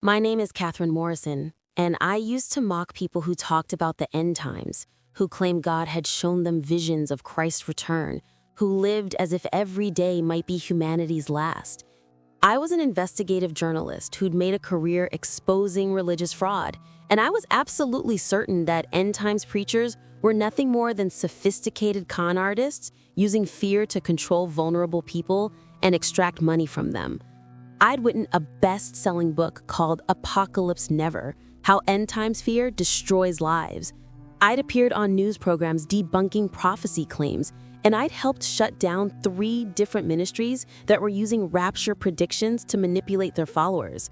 My name is Catherine Morrison, and I used to mock people who talked about the end times, who claimed God had shown them visions of Christ's return, who lived as if every day might be humanity's last. I was an investigative journalist who'd made a career exposing religious fraud, and I was absolutely certain that end times preachers were nothing more than sophisticated con artists using fear to control vulnerable people and extract money from them. I'd written a best-selling book called Apocalypse Never: How End Times Fear Destroys Lives. I'd appeared on news programs debunking prophecy claims, and I'd helped shut down 3 different ministries that were using rapture predictions to manipulate their followers.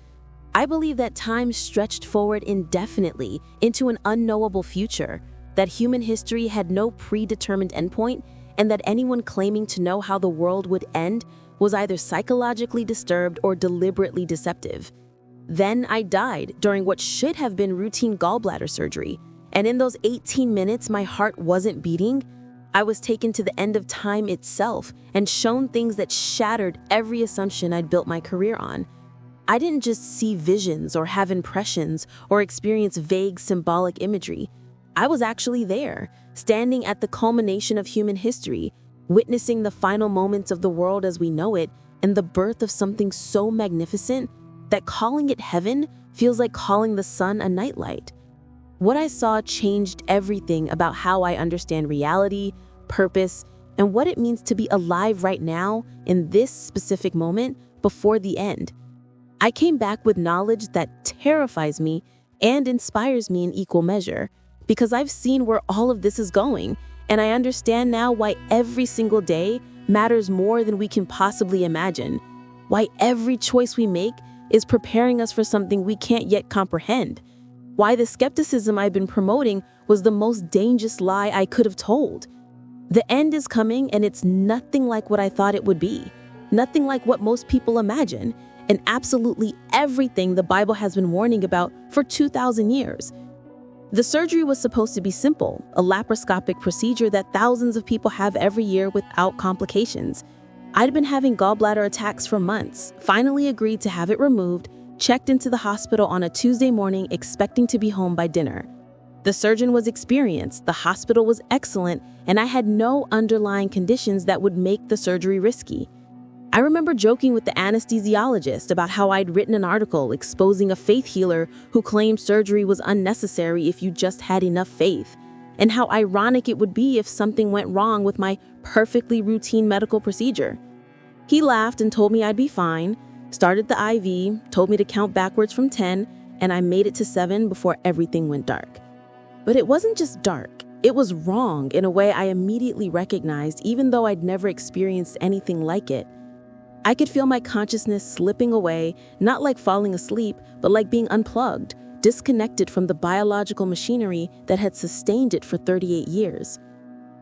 I believe that time stretched forward indefinitely into an unknowable future, that human history had no predetermined endpoint, and that anyone claiming to know how the world would end was either psychologically disturbed or deliberately deceptive. Then I died during what should have been routine gallbladder surgery, and in those 18 minutes my heart wasn't beating. I was taken to the end of time itself and shown things that shattered every assumption I'd built my career on. I didn't just see visions or have impressions or experience vague symbolic imagery. I was actually there, standing at the culmination of human history, witnessing the final moments of the world as we know it and the birth of something so magnificent that calling it heaven feels like calling the sun a nightlight. What I saw changed everything about how I understand reality, purpose, and what it means to be alive right now in this specific moment before the end. I came back with knowledge that terrifies me and inspires me in equal measure, because I've seen where all of this is going, and I understand now why every single day matters more than we can possibly imagine, why every choice we make is preparing us for something we can't yet comprehend, why the skepticism I've been promoting was the most dangerous lie I could have told. The end is coming, and it's nothing like what I thought it would be, nothing like what most people imagine, and absolutely everything the Bible has been warning about for 2,000 years. The surgery was supposed to be simple, a laparoscopic procedure that thousands of people have every year without complications. I'd been having gallbladder attacks for months, finally agreed to have it removed, checked into the hospital on a Tuesday morning expecting to be home by dinner. The surgeon was experienced, the hospital was excellent, and I had no underlying conditions that would make the surgery risky. I remember joking with the anesthesiologist about how I'd written an article exposing a faith healer who claimed surgery was unnecessary if you just had enough faith, and how ironic it would be if something went wrong with my perfectly routine medical procedure. He laughed and told me I'd be fine, started the IV, told me to count backwards from 10, and I made it to 7 before everything went dark. But it wasn't just dark, it was wrong in a way I immediately recognized, even though I'd never experienced anything like it. I could feel my consciousness slipping away, not like falling asleep, but like being unplugged, disconnected from the biological machinery that had sustained it for 38 years.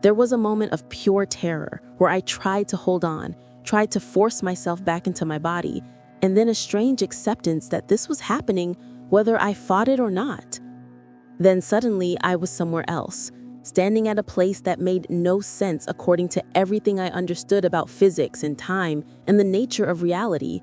There was a moment of pure terror where I tried to hold on, tried to force myself back into my body, and then a strange acceptance that this was happening whether I fought it or not. Then suddenly I was somewhere else, standing at a place that made no sense according to everything I understood about physics and time and the nature of reality.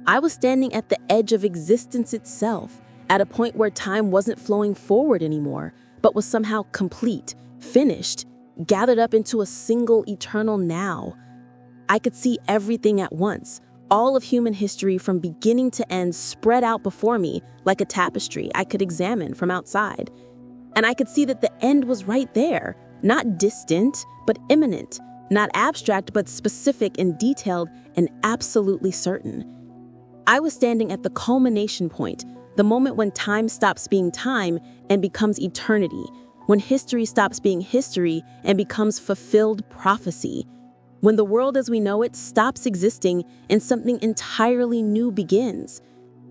I was standing at the edge of existence itself, at a point where time wasn't flowing forward anymore, but was somehow complete, finished, gathered up into a single eternal now. I could see everything at once, all of human history from beginning to end spread out before me like a tapestry I could examine from outside. And I could see that the end was right there, not distant, but imminent, not abstract, but specific and detailed and absolutely certain. I was standing at the culmination point, the moment when time stops being time and becomes eternity, when history stops being history and becomes fulfilled prophecy, when the world as we know it stops existing and something entirely new begins.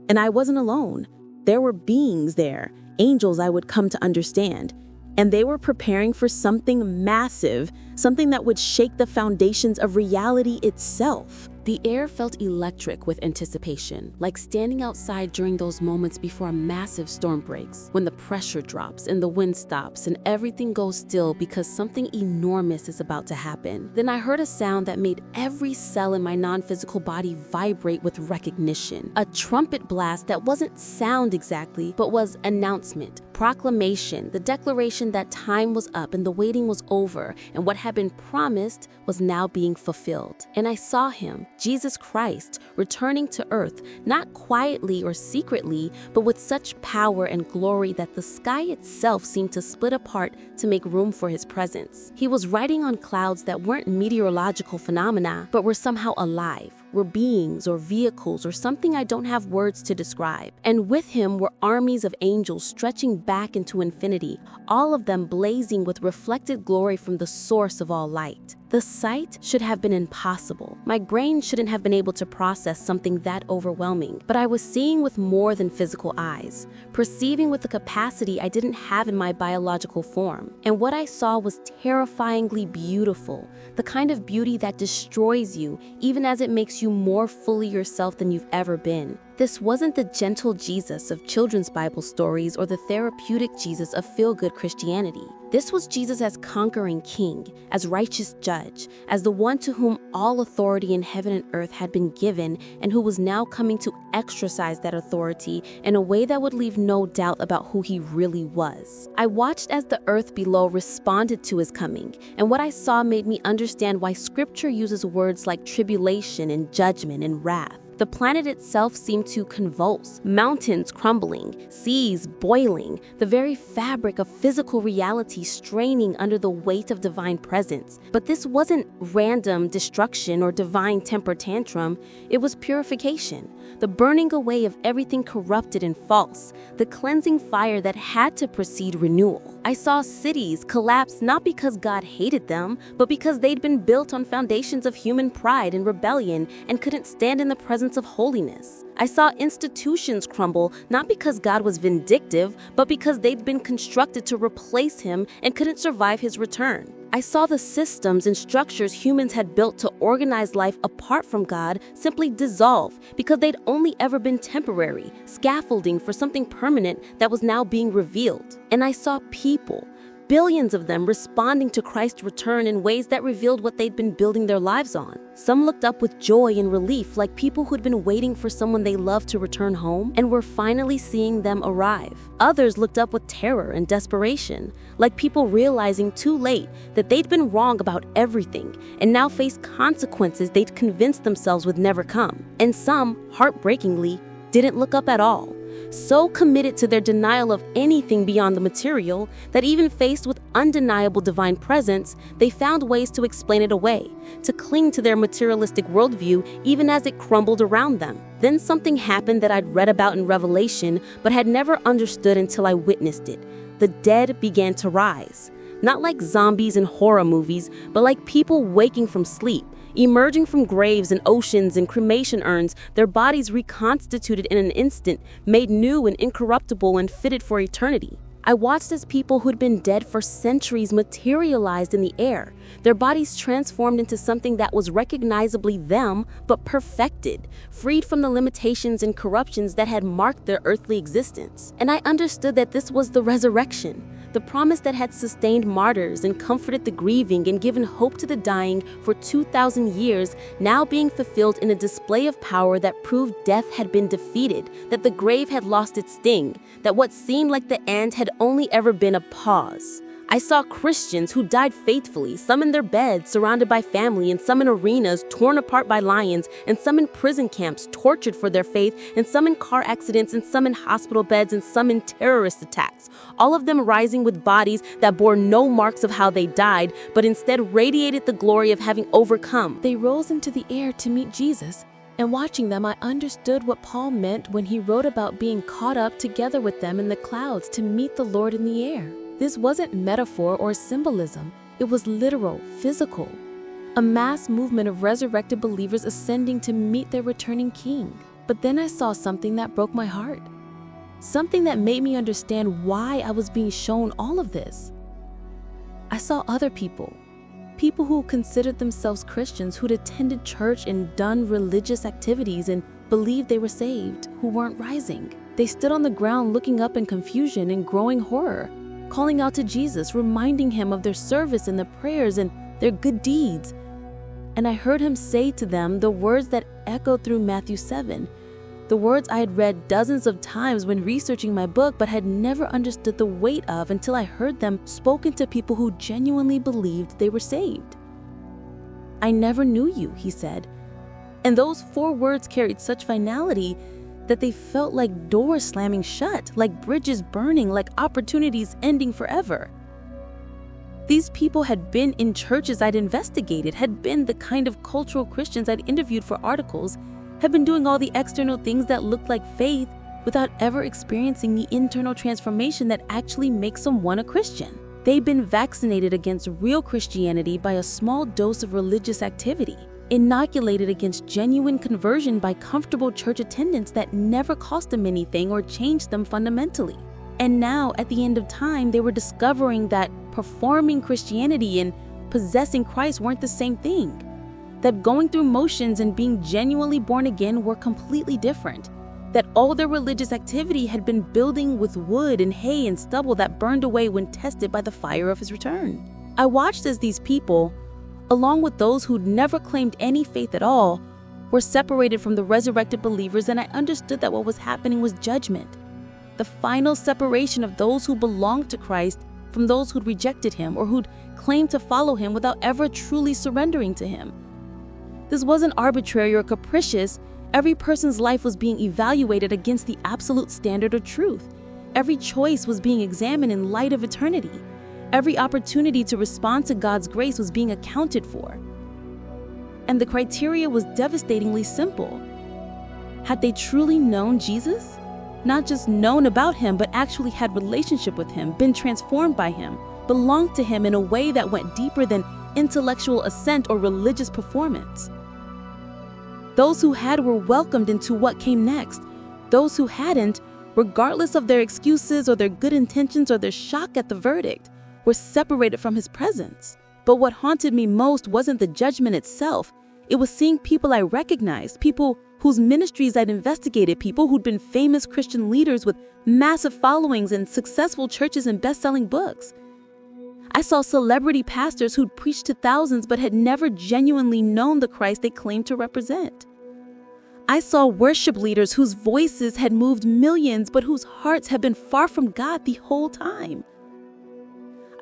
And I wasn't alone. There were beings there, angels I would come to understand, and they were preparing for something massive, something that would shake the foundations of reality itself. The air felt electric with anticipation, like standing outside during those moments before a massive storm breaks, when the pressure drops and the wind stops and everything goes still because something enormous is about to happen. Then I heard a sound that made every cell in my non-physical body vibrate with recognition. A trumpet blast that wasn't sound exactly, but was announcement, proclamation, the declaration that time was up and the waiting was over and what had been promised was now being fulfilled. And I saw him, Jesus Christ, returning to earth, not quietly or secretly, but with such power and glory that the sky itself seemed to split apart to make room for his presence. He was riding on clouds that weren't meteorological phenomena, but were somehow alive, were beings or vehicles or something I don't have words to describe. And with him were armies of angels stretching back into infinity, all of them blazing with reflected glory from the source of all light. The sight should have been impossible. My brain shouldn't have been able to process something that overwhelming, but I was seeing with more than physical eyes, perceiving with a capacity I didn't have in my biological form. And what I saw was terrifyingly beautiful, the kind of beauty that destroys you, even as it makes you more fully yourself than you've ever been. This wasn't the gentle Jesus of children's Bible stories or the therapeutic Jesus of feel-good Christianity. This was Jesus as conquering king, as righteous judge, as the one to whom all authority in heaven and earth had been given and who was now coming to exercise that authority in a way that would leave no doubt about who he really was. I watched as the earth below responded to his coming, and what I saw made me understand why scripture uses words like tribulation and judgment and wrath. The planet itself seemed to convulse, mountains crumbling, seas boiling, the very fabric of physical reality straining under the weight of divine presence. But this wasn't random destruction or divine temper tantrum, it was purification, the burning away of everything corrupted and false, the cleansing fire that had to precede renewal. I saw cities collapse not because God hated them, but because they'd been built on foundations of human pride and rebellion and couldn't stand in the presence of holiness. I saw institutions crumble not because God was vindictive, but because they'd been constructed to replace him and couldn't survive his return. I saw the systems and structures humans had built to organize life apart from God simply dissolve because they'd only ever been temporary, scaffolding for something permanent that was now being revealed. And I saw people, billions of them, responding to Christ's return in ways that revealed what they'd been building their lives on. Some looked up with joy and relief, like people who'd been waiting for someone they loved to return home and were finally seeing them arrive. Others looked up with terror and desperation, like people realizing too late that they'd been wrong about everything and now faced consequences they'd convinced themselves would never come. And some, heartbreakingly, didn't look up at all, so committed to their denial of anything beyond the material that even faced with undeniable divine presence, they found ways to explain it away, to cling to their materialistic worldview even as it crumbled around them. Then something happened that I'd read about in Revelation but had never understood until I witnessed it. The dead began to rise. Not like zombies in horror movies, but like people waking from sleep, emerging from graves and oceans and cremation urns, their bodies reconstituted in an instant, made new and incorruptible and fitted for eternity. I watched as people who'd been dead for centuries materialized in the air, their bodies transformed into something that was recognizably them, but perfected, freed from the limitations and corruptions that had marked their earthly existence. And I understood that this was the resurrection, the promise that had sustained martyrs and comforted the grieving and given hope to the dying for 2,000 years, now being fulfilled in a display of power that proved death had been defeated, that the grave had lost its sting, that what seemed like the end had only ever been a pause. I saw Christians who died faithfully, some in their beds, surrounded by family, and some in arenas, torn apart by lions, and some in prison camps, tortured for their faith, and some in car accidents, and some in hospital beds, and some in terrorist attacks, all of them rising with bodies that bore no marks of how they died, but instead radiated the glory of having overcome. They rose into the air to meet Jesus. And watching them, I understood what Paul meant when he wrote about being caught up together with them in the clouds to meet the Lord in the air. This wasn't metaphor or symbolism. It was literal, physical. A mass movement of resurrected believers ascending to meet their returning king. But then I saw something that broke my heart. Something that made me understand why I was being shown all of this. I saw other people, People who considered themselves Christians, who'd attended church and done religious activities and believed they were saved, who weren't rising. They stood on the ground looking up in confusion and growing horror, calling out to Jesus, reminding him of their service and their prayers and their good deeds. And I heard him say to them the words that echoed through Matthew 7, the words I had read dozens of times when researching my book but had never understood the weight of until I heard them spoken to people who genuinely believed they were saved. "I never knew you," he said. And those 4 words carried such finality that they felt like doors slamming shut, like bridges burning, like opportunities ending forever. These people had been in churches I'd investigated, had been the kind of cultural Christians I'd interviewed for articles, had been doing all the external things that looked like faith without ever experiencing the internal transformation that actually makes someone a Christian. They'd been vaccinated against real Christianity by a small dose of religious activity, inoculated against genuine conversion by comfortable church attendance that never cost them anything or changed them fundamentally. And now, at the end of time, they were discovering that performing Christianity and possessing Christ weren't the same thing. That going through motions and being genuinely born again were completely different. That all their religious activity had been building with wood and hay and stubble that burned away when tested by the fire of his return. I watched as these people, along with those who'd never claimed any faith at all, were separated from the resurrected believers, and I understood that what was happening was judgment. The final separation of those who belonged to Christ from those who'd rejected him or who'd claimed to follow him without ever truly surrendering to him. This wasn't arbitrary or capricious. Every person's life was being evaluated against the absolute standard of truth. Every choice was being examined in light of eternity. Every opportunity to respond to God's grace was being accounted for. And the criteria was devastatingly simple. Had they truly known Jesus? Not just known about him, but actually had relationship with him, been transformed by him, belonged to him in a way that went deeper than intellectual assent or religious performance. Those who had were welcomed into what came next. Those who hadn't, regardless of their excuses or their good intentions or their shock at the verdict, were separated from his presence. But what haunted me most wasn't the judgment itself. It was seeing people I recognized, people whose ministries I'd investigated, people who'd been famous Christian leaders with massive followings and successful churches and best-selling books. I saw celebrity pastors who'd preached to thousands but had never genuinely known the Christ they claimed to represent. I saw worship leaders whose voices had moved millions but whose hearts had been far from God the whole time.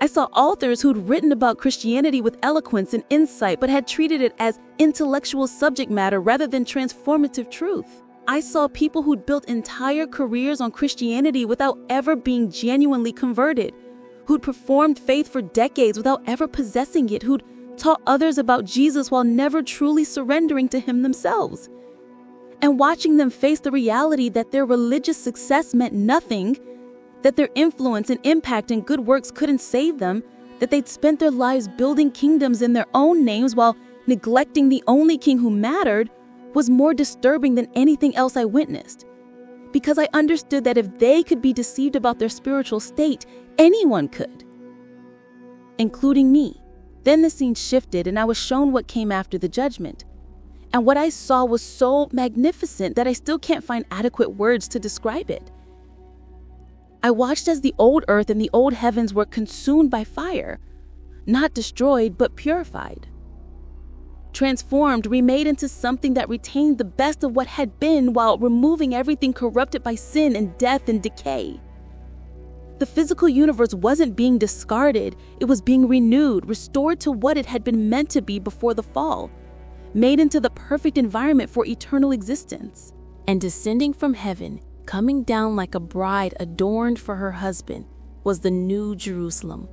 I saw authors who'd written about Christianity with eloquence and insight but had treated it as intellectual subject matter rather than transformative truth. I saw people who'd built entire careers on Christianity without ever being genuinely converted, who'd performed faith for decades without ever possessing it, who'd taught others about Jesus while never truly surrendering to him themselves. And watching them face the reality that their religious success meant nothing, that their influence and impact and good works couldn't save them, that they'd spent their lives building kingdoms in their own names while neglecting the only king who mattered, was more disturbing than anything else I witnessed. Because I understood that if they could be deceived about their spiritual state, anyone could, including me. Then the scene shifted and I was shown what came after the judgment. And what I saw was so magnificent that I still can't find adequate words to describe it. I watched as the old earth and the old heavens were consumed by fire, not destroyed, but purified. Transformed, remade into something that retained the best of what had been while removing everything corrupted by sin and death and decay. The physical universe wasn't being discarded, it was being renewed, restored to what it had been meant to be before the fall, made into the perfect environment for eternal existence. And descending from heaven, coming down like a bride adorned for her husband, was the New Jerusalem,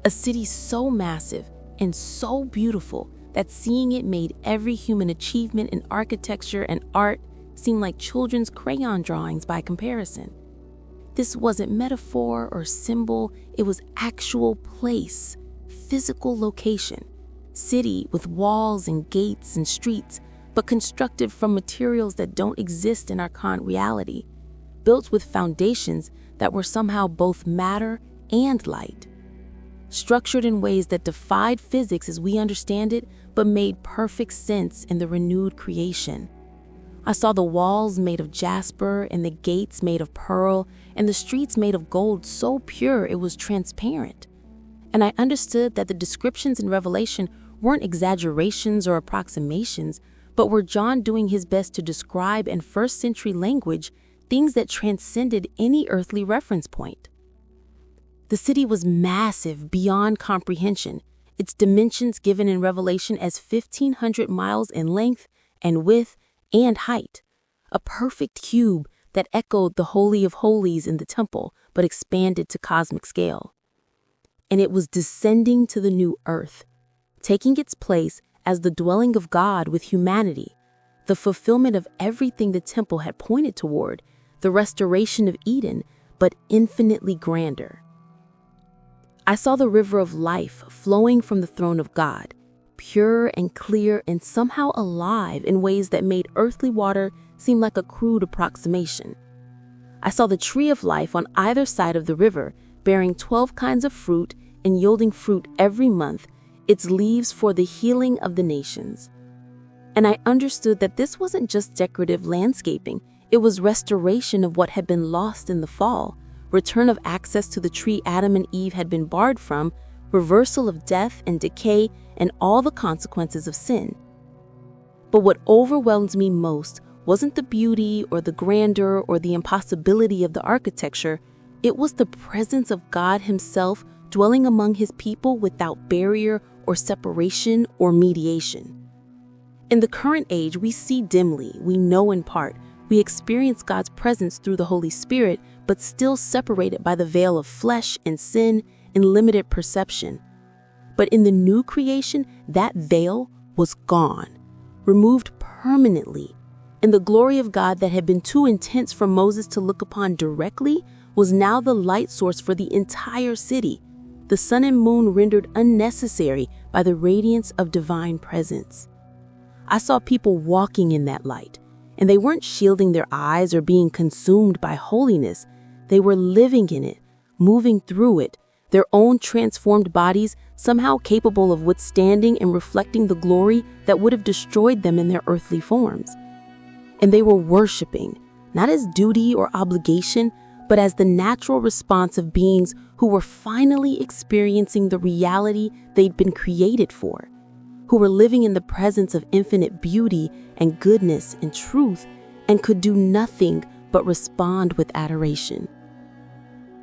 a city so massive and so beautiful that seeing it made every human achievement in architecture and art seem like children's crayon drawings by comparison. This wasn't metaphor or symbol, it was actual place, physical location, city with walls and gates and streets, but constructed from materials that don't exist in our current reality, built with foundations that were somehow both matter and light. structured in ways that defied physics as we understand it, but made perfect sense in the renewed creation. I saw the walls made of jasper and the gates made of pearl and the streets made of gold so pure it was transparent. And I understood that the descriptions in Revelation weren't exaggerations or approximations, but were John doing his best to describe in first-century language things that transcended any earthly reference point. The city was massive beyond comprehension, its dimensions given in Revelation as 1,500 miles in length and width and height, a perfect cube that echoed the Holy of Holies in the temple but expanded to cosmic scale. And it was descending to the new earth, taking its place as the dwelling of God with humanity, the fulfillment of everything the temple had pointed toward, the restoration of Eden, but infinitely grander. I saw the river of life flowing from the throne of God, pure and clear and somehow alive in ways that made earthly water seem like a crude approximation. I saw the tree of life on either side of the river, bearing 12 kinds of fruit and yielding fruit every month, its leaves for the healing of the nations. And I understood that this wasn't just decorative landscaping, it was restoration of what had been lost in the fall, return of access to the tree Adam and Eve had been barred from, reversal of death and decay and all the consequences of sin. But what overwhelmed me most wasn't the beauty or the grandeur or the impossibility of the architecture, it was the presence of God Himself dwelling among His people without barrier or separation or mediation. In the current age, we see dimly, we know in part, we experience God's presence through the Holy Spirit, but still separated by the veil of flesh and sin and limited perception. But in the new creation, that veil was gone, removed permanently, and the glory of God that had been too intense for Moses to look upon directly was now the light source for the entire city, the sun and moon rendered unnecessary by the radiance of divine presence. I saw people walking in that light, and they weren't shielding their eyes or being consumed by holiness. They were living in it, moving through it, their own transformed bodies somehow capable of withstanding and reflecting the glory that would have destroyed them in their earthly forms. And they were worshiping, not as duty or obligation, but as the natural response of beings who were finally experiencing the reality they'd been created for, who were living in the presence of infinite beauty and goodness and truth, and could do nothing but respond with adoration.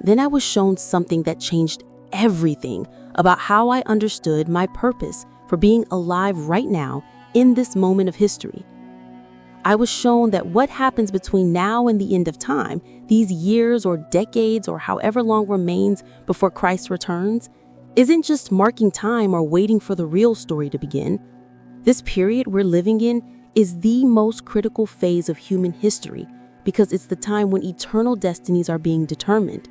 Then I was shown something that changed everything about how I understood my purpose for being alive right now in this moment of history. I was shown that what happens between now and the end of time, these years or decades or however long remains before Christ returns, isn't just marking time or waiting for the real story to begin. This period we're living in is the most critical phase of human history because it's the time when eternal destinies are being determined,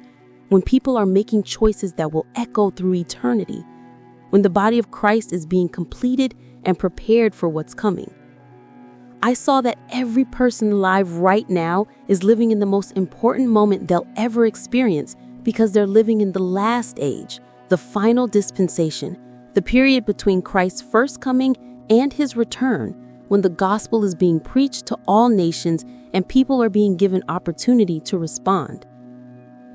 when people are making choices that will echo through eternity, when the body of Christ is being completed and prepared for what's coming. I saw that every person alive right now is living in the most important moment they'll ever experience because they're living in the last age, the final dispensation, the period between Christ's first coming and His return, when the gospel is being preached to all nations and people are being given opportunity to respond.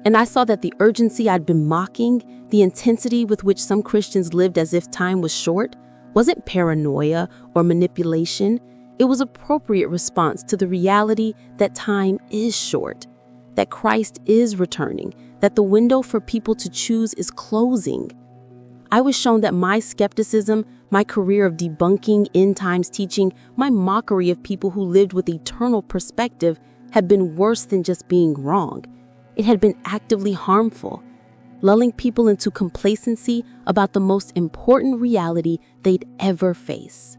And I saw that the urgency I'd been mocking, the intensity with which some Christians lived as if time was short, wasn't paranoia or manipulation. It was appropriate response to the reality that time is short, that Christ is returning, that the window for people to choose is closing. I was shown that my skepticism, my career of debunking end times teaching, my mockery of people who lived with eternal perspective had been worse than just being wrong. It had been actively harmful, lulling people into complacency about the most important reality they'd ever face.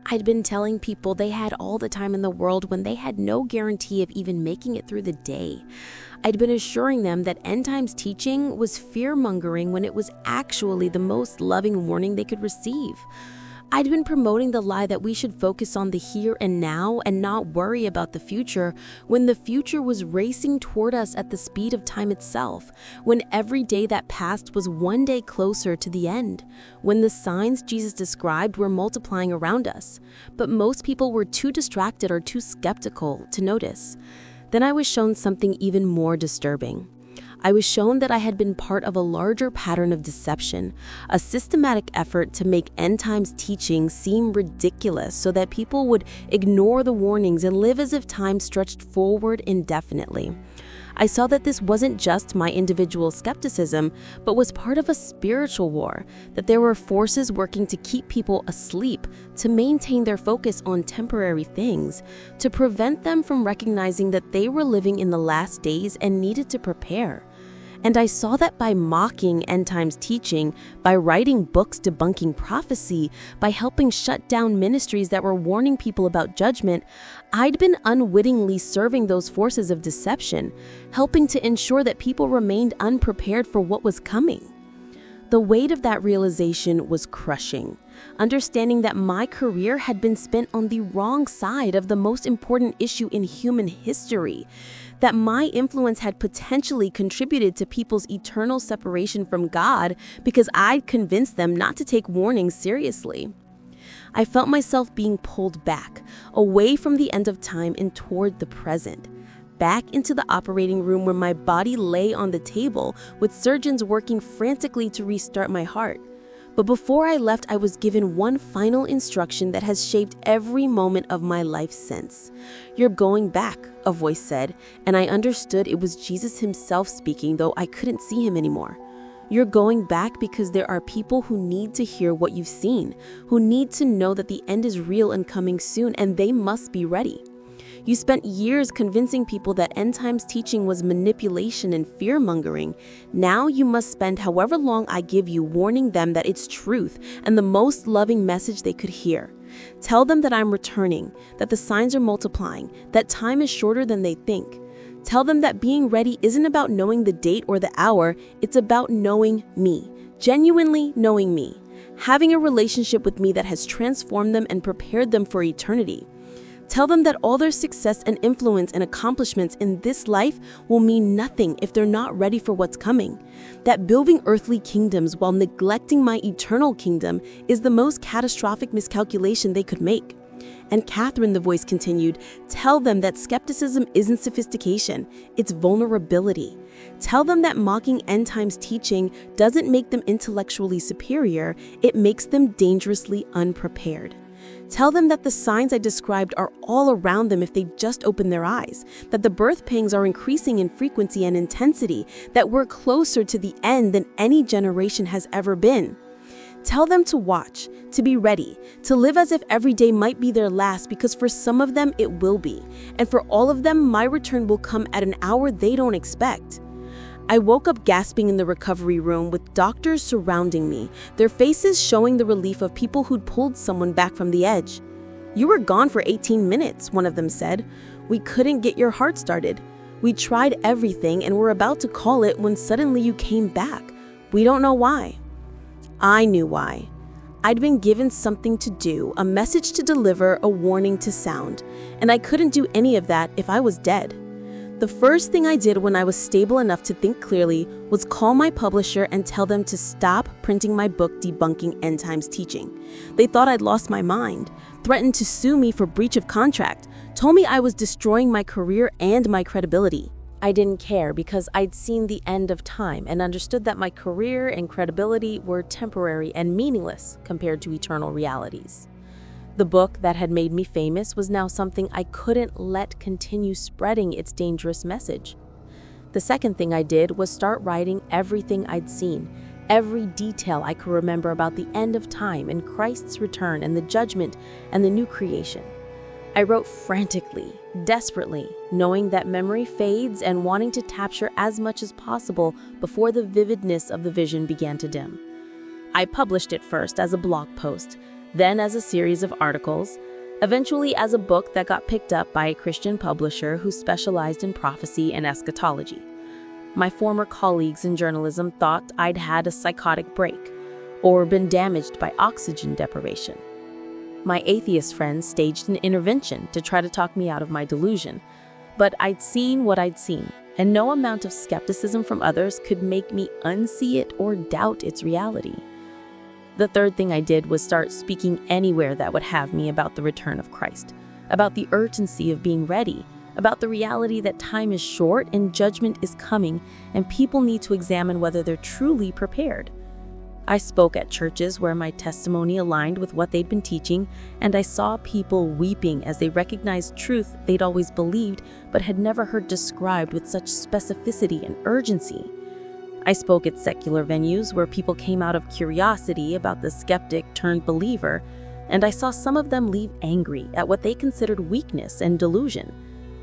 I'd been telling people they had all the time in the world when they had no guarantee of even making it through the day. I'd been assuring them that end times teaching was fear-mongering when it was actually the most loving warning they could receive. I'd been promoting the lie that we should focus on the here and now and not worry about the future, when the future was racing toward us at the speed of time itself, when every day that passed was one day closer to the end, when the signs Jesus described were multiplying around us, but most people were too distracted or too skeptical to notice. Then I was shown something even more disturbing. I was shown that I had been part of a larger pattern of deception, a systematic effort to make end times teaching seem ridiculous so that people would ignore the warnings and live as if time stretched forward indefinitely. I saw that this wasn't just my individual skepticism, but was part of a spiritual war, that there were forces working to keep people asleep, to maintain their focus on temporary things, to prevent them from recognizing that they were living in the last days and needed to prepare. And I saw that by mocking end times teaching, by writing books debunking prophecy, by helping shut down ministries that were warning people about judgment, I'd been unwittingly serving those forces of deception, helping to ensure that people remained unprepared for what was coming. The weight of that realization was crushing, understanding that my career had been spent on the wrong side of the most important issue in human history, that my influence had potentially contributed to people's eternal separation from God because I'd convinced them not to take warnings seriously. I felt myself being pulled back, away from the end of time and toward the present, back into the operating room where my body lay on the table with surgeons working frantically to restart my heart. But before I left, I was given one final instruction that has shaped every moment of my life since. "You're going back," a voice said, and I understood it was Jesus himself speaking, though I couldn't see him anymore. "You're going back because there are people who need to hear what you've seen, who need to know that the end is real and coming soon, and they must be ready. You spent years convincing people that end times teaching was manipulation and fear-mongering. Now you must spend however long I give you warning them that it's truth and the most loving message they could hear. Tell them that I'm returning, that the signs are multiplying, that time is shorter than they think. Tell them that being ready isn't about knowing the date or the hour, it's about knowing me, genuinely knowing me, having a relationship with me that has transformed them and prepared them for eternity. Tell them that all their success and influence and accomplishments in this life will mean nothing if they're not ready for what's coming. That building earthly kingdoms while neglecting my eternal kingdom is the most catastrophic miscalculation they could make." And Catherine, the voice continued, "Tell them that skepticism isn't sophistication, it's vulnerability. Tell them that mocking end times teaching doesn't make them intellectually superior, it makes them dangerously unprepared. Tell them that the signs I described are all around them if they just open their eyes, that the birth pangs are increasing in frequency and intensity, that we're closer to the end than any generation has ever been. Tell them to watch, to be ready, to live as if every day might be their last, because for some of them it will be, and for all of them my return will come at an hour they don't expect." I woke up gasping in the recovery room with doctors surrounding me, their faces showing the relief of people who'd pulled someone back from the edge. "You were gone for 18 minutes, one of them said. "We couldn't get your heart started. We tried everything and were about to call it when suddenly you came back. We don't know why." I knew why. I'd been given something to do, a message to deliver, a warning to sound, and I couldn't do any of that if I was dead. The first thing I did when I was stable enough to think clearly was call my publisher and tell them to stop printing my book debunking end times teaching. They thought I'd lost my mind, threatened to sue me for breach of contract, told me I was destroying my career and my credibility. I didn't care because I'd seen the end of time and understood that my career and credibility were temporary and meaningless compared to eternal realities. The book that had made me famous was now something I couldn't let continue spreading its dangerous message. The second thing I did was start writing everything I'd seen, every detail I could remember about the end of time and Christ's return and the judgment and the new creation. I wrote frantically, desperately, knowing that memory fades and wanting to capture as much as possible before the vividness of the vision began to dim. I published it first as a blog post, then as a series of articles, eventually as a book that got picked up by a Christian publisher who specialized in prophecy and eschatology. My former colleagues in journalism thought I'd had a psychotic break or been damaged by oxygen deprivation. My atheist friends staged an intervention to try to talk me out of my delusion. But I'd seen what I'd seen, and no amount of skepticism from others could make me unsee it or doubt its reality. The third thing I did was start speaking anywhere that would have me about the return of Christ, about the urgency of being ready, about the reality that time is short and judgment is coming, and people need to examine whether they're truly prepared. I spoke at churches where my testimony aligned with what they'd been teaching, and I saw people weeping as they recognized truth they'd always believed but had never heard described with such specificity and urgency. I spoke at secular venues where people came out of curiosity about the skeptic turned believer, and I saw some of them leave angry at what they considered weakness and delusion.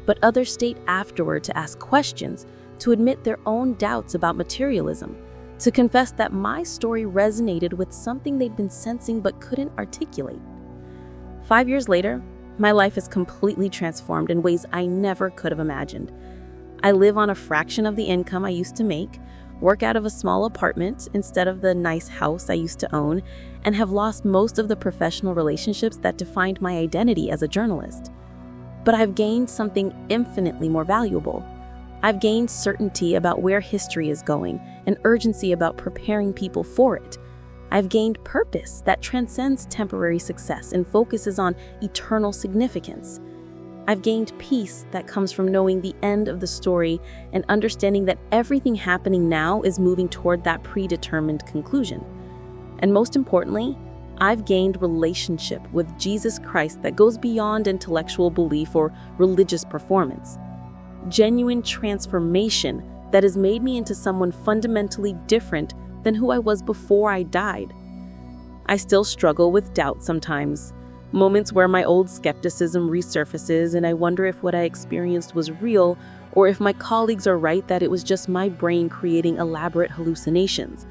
But others stayed afterward to ask questions, to admit their own doubts about materialism, to confess that my story resonated with something they'd been sensing but couldn't articulate. 5 years later, my life is completely transformed in ways I never could have imagined. I live on a fraction of the income I used to make, work out of a small apartment instead of the nice house I used to own, and have lost most of the professional relationships that defined my identity as a journalist. But I've gained something infinitely more valuable. I've gained certainty about where history is going and urgency about preparing people for it. I've gained purpose that transcends temporary success and focuses on eternal significance. I've gained peace that comes from knowing the end of the story and understanding that everything happening now is moving toward that predetermined conclusion. And most importantly, I've gained relationship with Jesus Christ that goes beyond intellectual belief or religious performance. Genuine transformation that has made me into someone fundamentally different than who I was before I died. I still struggle with doubt sometimes, moments where my old skepticism resurfaces and I wonder if what I experienced was real or if my colleagues are right that it was just my brain creating elaborate hallucinations.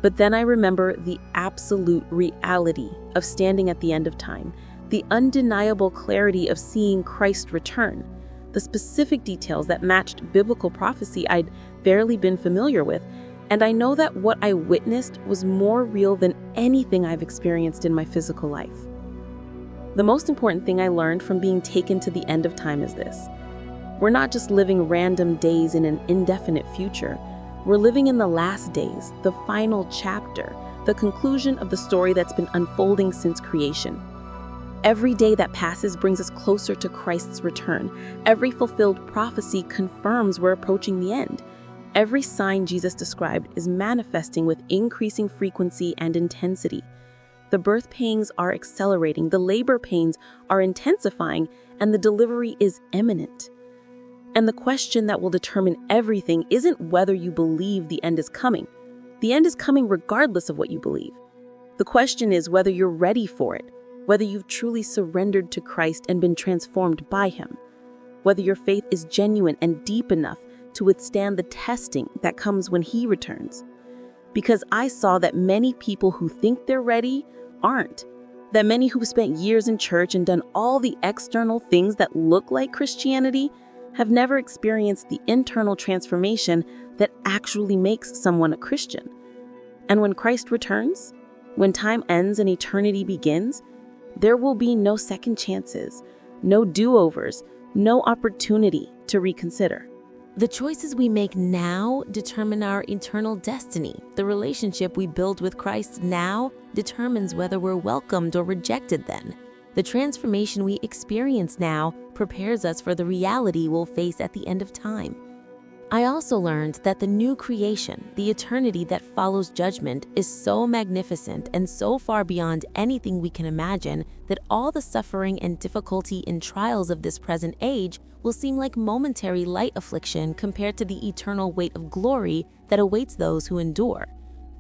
But then I remember the absolute reality of standing at the end of time, the undeniable clarity of seeing Christ return, the specific details that matched biblical prophecy I'd barely been familiar with, and I know that what I witnessed was more real than anything I've experienced in my physical life. The most important thing I learned from being taken to the end of time is this: we're not just living random days in an indefinite future. We're living in the last days, the final chapter, the conclusion of the story that's been unfolding since creation. Every day that passes brings us closer to Christ's return. Every fulfilled prophecy confirms we're approaching the end. Every sign Jesus described is manifesting with increasing frequency and intensity. The birth pains are accelerating, the labor pains are intensifying, and the delivery is imminent. And the question that will determine everything isn't whether you believe the end is coming. The end is coming regardless of what you believe. The question is whether you're ready for it, whether you've truly surrendered to Christ and been transformed by Him, whether your faith is genuine and deep enough to withstand the testing that comes when He returns. Because I saw that many people who think they're ready aren't. That many who've spent years in church and done all the external things that look like Christianity have never experienced the internal transformation that actually makes someone a Christian. And when Christ returns, when time ends and eternity begins, there will be no second chances, no do-overs, no opportunity to reconsider. The choices we make now determine our eternal destiny. The relationship we build with Christ now determines whether we're welcomed or rejected then. The transformation we experience now prepares us for the reality we'll face at the end of time. I also learned that the new creation, the eternity that follows judgment, is so magnificent and so far beyond anything we can imagine that all the suffering and difficulty and trials of this present age will seem like momentary light affliction compared to the eternal weight of glory that awaits those who endure.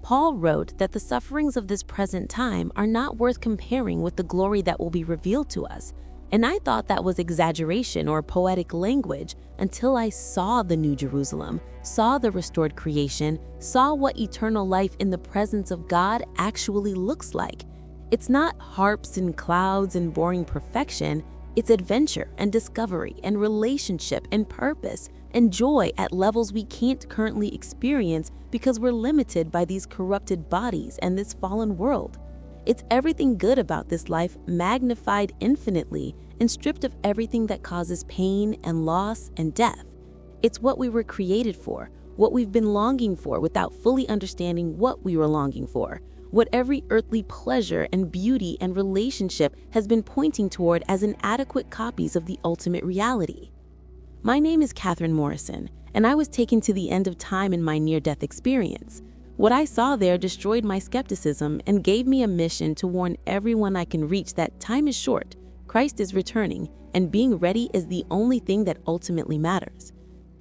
Paul wrote that the sufferings of this present time are not worth comparing with the glory that will be revealed to us. And I thought that was exaggeration or poetic language until I saw the New Jerusalem, saw the restored creation, saw what eternal life in the presence of God actually looks like. It's not harps and clouds and boring perfection. It's adventure and discovery and relationship and purpose and joy at levels we can't currently experience because we're limited by these corrupted bodies and this fallen world. It's everything good about this life magnified infinitely and stripped of everything that causes pain and loss and death. It's what we were created for, what we've been longing for without fully understanding what we were longing for, what every earthly pleasure and beauty and relationship has been pointing toward as inadequate copies of the ultimate reality. My name is Catherine Morrison, and I was taken to the end of time in my near-death experience. What I saw there destroyed my skepticism and gave me a mission to warn everyone I can reach that time is short, Christ is returning, and being ready is the only thing that ultimately matters.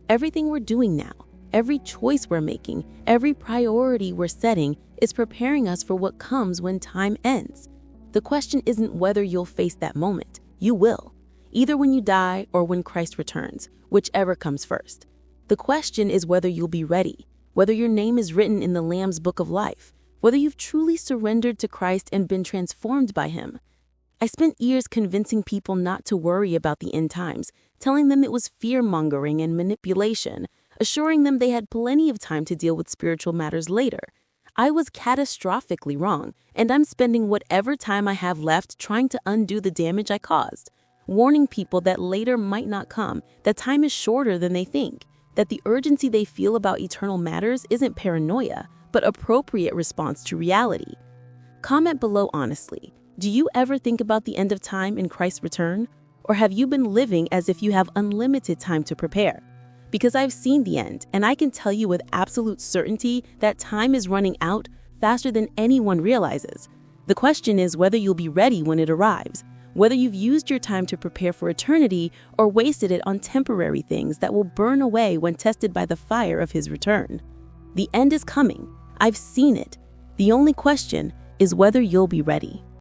Everything we're doing now, every choice we're making, every priority we're setting is preparing us for what comes when time ends. The question isn't whether you'll face that moment. You will, either when you die or when Christ returns, whichever comes first. The question is whether you'll be ready, whether your name is written in the Lamb's Book of Life, whether you've truly surrendered to Christ and been transformed by Him. I spent years convincing people not to worry about the end times, telling them it was fear-mongering and manipulation, assuring them they had plenty of time to deal with spiritual matters later. I was catastrophically wrong, and I'm spending whatever time I have left trying to undo the damage I caused, warning people that later might not come, that time is shorter than they think, that the urgency they feel about eternal matters isn't paranoia, but appropriate response to reality. Comment below honestly. Do you ever think about the end of time and Christ's return? Or have you been living as if you have unlimited time to prepare? Because I've seen the end, and I can tell you with absolute certainty that time is running out faster than anyone realizes. The question is whether you'll be ready when it arrives, whether you've used your time to prepare for eternity or wasted it on temporary things that will burn away when tested by the fire of His return. The end is coming. I've seen it. The only question is whether you'll be ready.